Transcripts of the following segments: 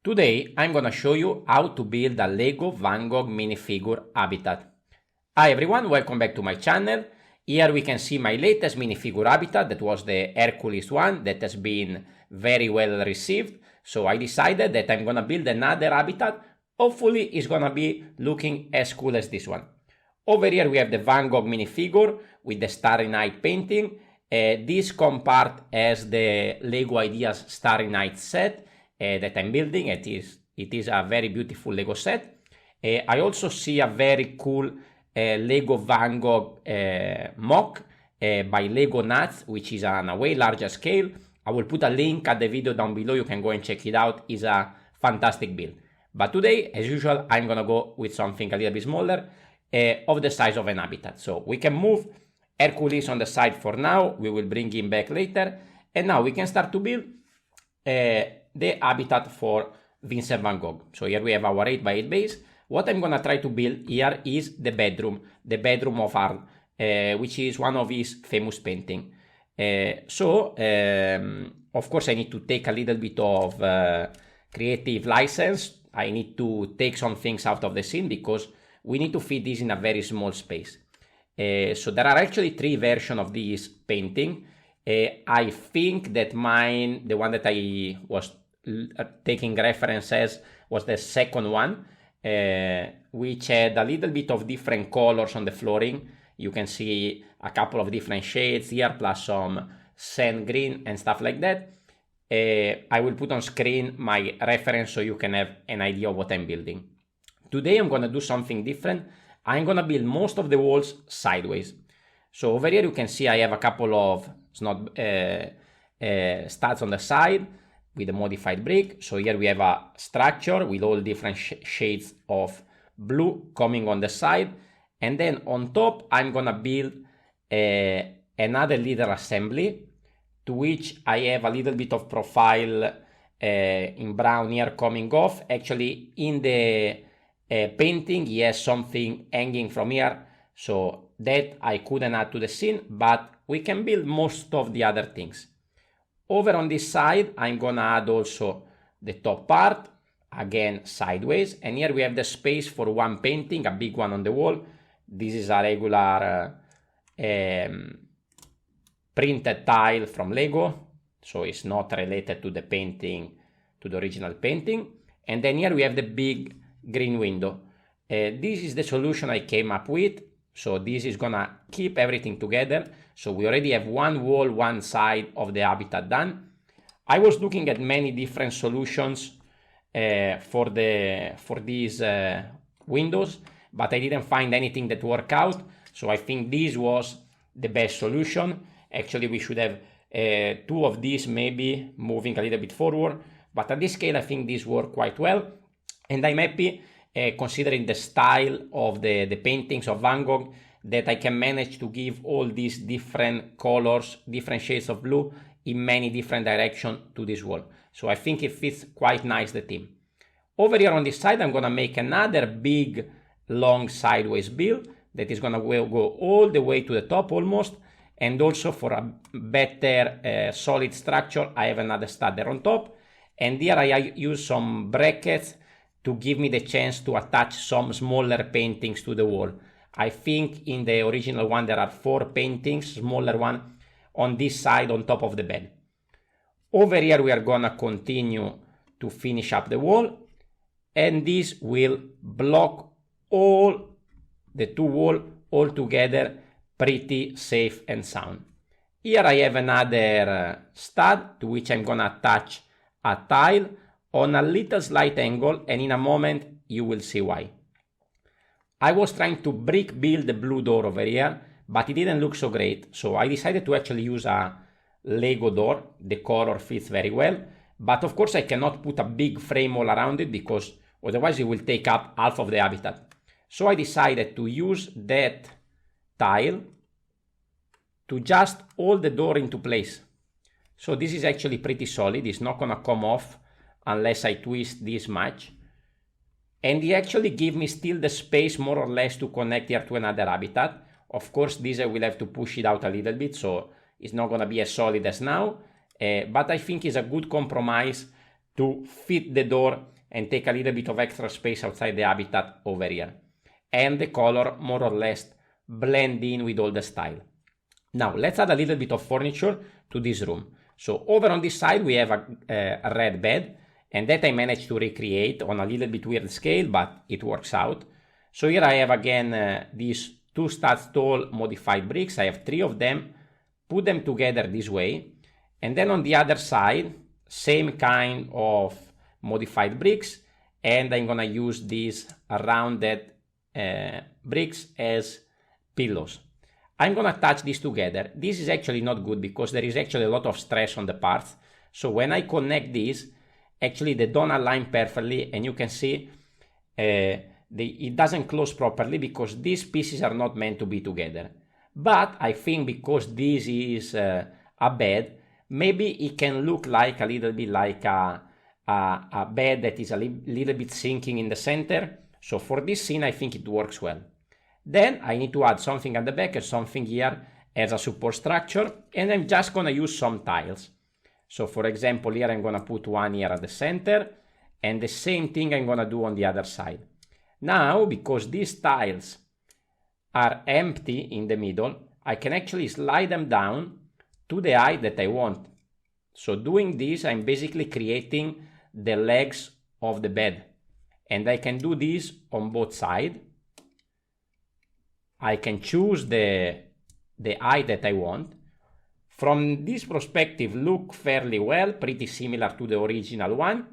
Today I'm gonna show you how to build a Lego Van Gogh minifigure habitat. Hi everyone, welcome back to my channel. Here we can see my latest minifigure habitat, that was the Hercules one that has been very well received. So I decided that I'm gonna build another habitat. Hopefully it's gonna be looking as cool as this one. Over here we have the Van Gogh minifigure with the Starry Night painting. This part has the Lego Ideas Starry Night set that I'm building. It is a very beautiful Lego set. I also see a very cool Lego Van Gogh mock by Lego Nuts, which is on a way larger scale. I will put a link at the video down below. You can go and check it out. It's a fantastic build. But today, as usual, I'm gonna go with something a little bit smaller, of the size of an habitat. So we can move Hercules on the side for now. We will bring him back later. And now we can start to build the habitat for Vincent van Gogh. So here we have our 8x8 base. What I'm gonna try to build here is the bedroom of Arles, which is one of his famous paintings. Of course I need to take a little bit of creative license. I need to take some things out of the scene because we need to fit this in a very small space. So there are actually 3 versions of this painting. I think that mine, the one that I was taking references, was the second one, which had a little bit of different colors on the flooring. You can see a couple of different shades here, plus some sand green and stuff like that. I will put on screen my reference so you can have an idea of what I'm building. Today I'm gonna do something different. I'm gonna build most of the walls sideways. So over here you can see I have a couple of studs on the side with a modified brick. So here we have a structure with all different shades of blue coming on the side. And then on top, I'm gonna build another little assembly to which I have a little bit of profile in brown here coming off. Actually, in the painting, he has something hanging from here. So that I couldn't add to the scene, but we can build most of the other things. Over on this side, I'm gonna add also the top part, again sideways, and here we have the space for one painting, a big one on the wall. This is a regular printed tile from Lego, so it's not related to the painting, to the original painting. And then here we have the big green window. This is the solution I came up with, so this is gonna keep everything together. So we already have one wall, one side of the habitat done. I was looking at many different solutions for these windows, but I didn't find anything that worked out. So I think this was the best solution. Actually, we should have 2 of these maybe moving a little bit forward, but at this scale, I think these work quite well. And I'm happy, considering the style of the paintings of Van Gogh, that I can manage to give all these different colors, different shades of blue in many different directions to this wall. So I think it fits quite nice the theme. Over here on this side, I'm gonna make another big, long sideways build that is gonna go all the way to the top almost. And also for a better solid structure, I have another stud there on top. And here I use some brackets to give me the chance to attach some smaller paintings to the wall. I think in the original one there are 4 paintings, smaller one, on this side on top of the bed. Over here we are gonna continue to finish up the wall, and this will block all the 2 walls all together, pretty safe and sound. Here I have another stud to which I'm gonna attach a tile on a little slight angle, and in a moment you will see why. I was trying to brick build the blue door over here, but it didn't look so great, so I decided to actually use a Lego door. The color fits very well, but of course I cannot put a big frame all around it because otherwise it will take up half of the habitat. So I decided to use that tile to just hold the door into place. So this is actually pretty solid. It's not gonna come off unless I twist this much. And it actually gives me still the space more or less to connect here to another habitat. Of course, this I will have to push it out a little bit, so it's not gonna be as solid as now. But I think it's a good compromise to fit the door and take a little bit of extra space outside the habitat over here. And the color more or less blend in with all the style. Now let's add a little bit of furniture to this room. So over on this side we have a red bed, and that I managed to recreate on a little bit weird scale, but it works out. So here I have again these 2 studs tall modified bricks. I have 3 of them, put them together this way, and then on the other side same kind of modified bricks, and I'm gonna use these rounded bricks as pillows. I'm gonna attach these together. This is actually not good because there is actually a lot of stress on the parts. So when I connect these, actually they don't align perfectly, and you can see it doesn't close properly because these pieces are not meant to be together. But I think because this is a bed, maybe it can look like a little bit like a bed that is a little bit sinking in the center. So for this scene I think it works well. Then I need to add something at the back and something here as a support structure, and I'm just gonna use some tiles. So for example here I'm gonna put one here at the center, and the same thing I'm gonna do on the other side. Now because these tiles are empty in the middle, I can actually slide them down to the height that I want. So doing this I'm basically creating the legs of the bed, and I can do this on both sides. I can choose the height that I want. From this perspective look fairly well, pretty similar to the original one.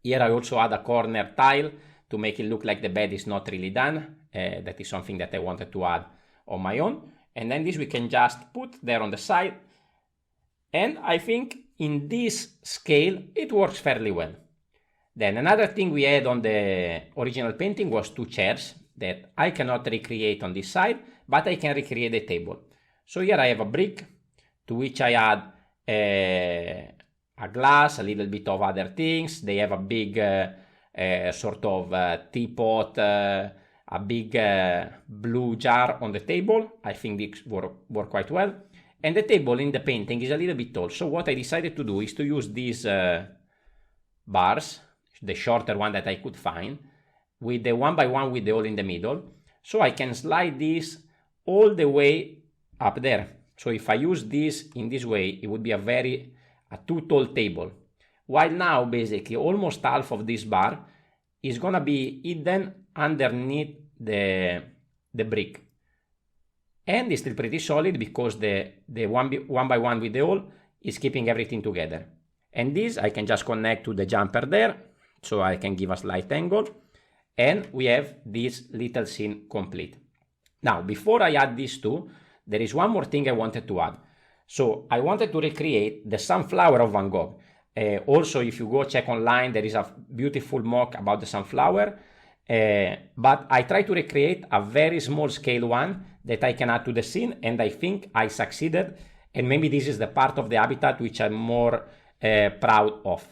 Here I also add a corner tile to make it look like the bed is not really done. That is something that I wanted to add on my own. And then this we can just put there on the side. And I think in this scale it works fairly well. Then another thing we had on the original painting was 2 chairs that I cannot recreate on this side, but I can recreate the table. So here I have a brick to which I add a glass, a little bit of other things. They have a big sort of teapot, a big blue jar on the table. I think this work quite well. And the table in the painting is a little bit tall. So what I decided to do is to use these bars, the shorter one that I could find, with the 1x1 with the hole in the middle, so I can slide this all the way up there. So if I use this in this way, it would be a too tall table. While now basically almost half of this bar is gonna be hidden underneath the brick, and it's still pretty solid because the 1x1 with the hole is keeping everything together. And this I can just connect to the jumper there, so I can give a slight angle. And we have this little scene complete. Now, before I add these two, there is one more thing I wanted to add. So I wanted to recreate the sunflower of Van Gogh. Also, if you go check online, there is a beautiful mock about the sunflower. But I tried to recreate a very small scale one that I can add to the scene, and I think I succeeded. And maybe this is the part of the habitat which I'm more proud of.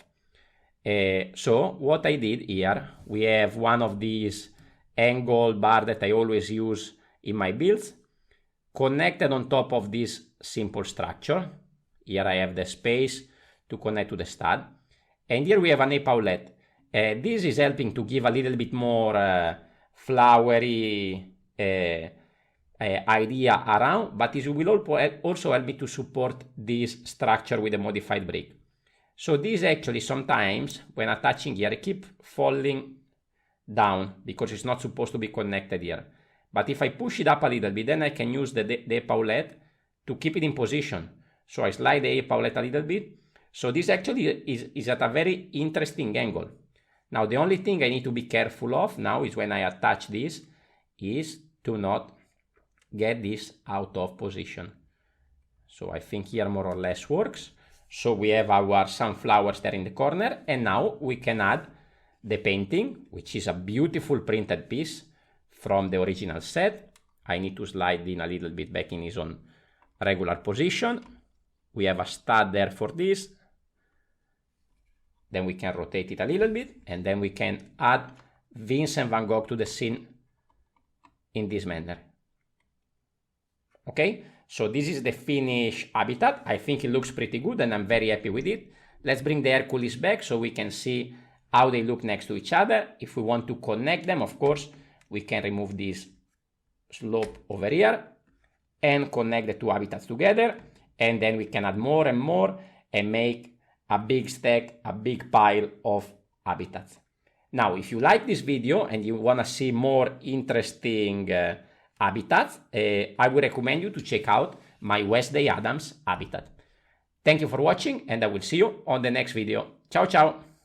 So what I did here, we have one of these angle bar that I always use in my builds, connected on top of this simple structure. Here I have the space to connect to the stud, and here we have an epaulette. This is helping to give a little bit more flowery idea around, but this will also help me to support this structure with a modified brick. So this actually sometimes, when attaching here, I keep falling down because it's not supposed to be connected here. But if I push it up a little bit, then I can use the epaulette to keep it in position. So I slide the epaulette a little bit. So this actually is at a very interesting angle. Now the only thing I need to be careful of now is when I attach this is to not get this out of position. So I think here more or less works. So we have our sunflowers there in the corner, and now we can add the painting, which is a beautiful printed piece from the original set. I need to slide in a little bit back in his own regular position. We have a stud there for this. Then we can rotate it a little bit, and then we can add Vincent van Gogh to the scene in this manner. Okay? So this is the finished habitat. I think it looks pretty good and I'm very happy with it. Let's bring the Hercules back so we can see how they look next to each other. If we want to connect them, of course, we can remove this slope over here and connect the two habitats together, and then we can add more and more and make a big stack, a big pile of habitats. Now, if you like this video and you want to see more interesting habitats, I would recommend you to check out my Wednesday Addams habitat. Thank you for watching, and I will see you on the next video. Ciao, ciao!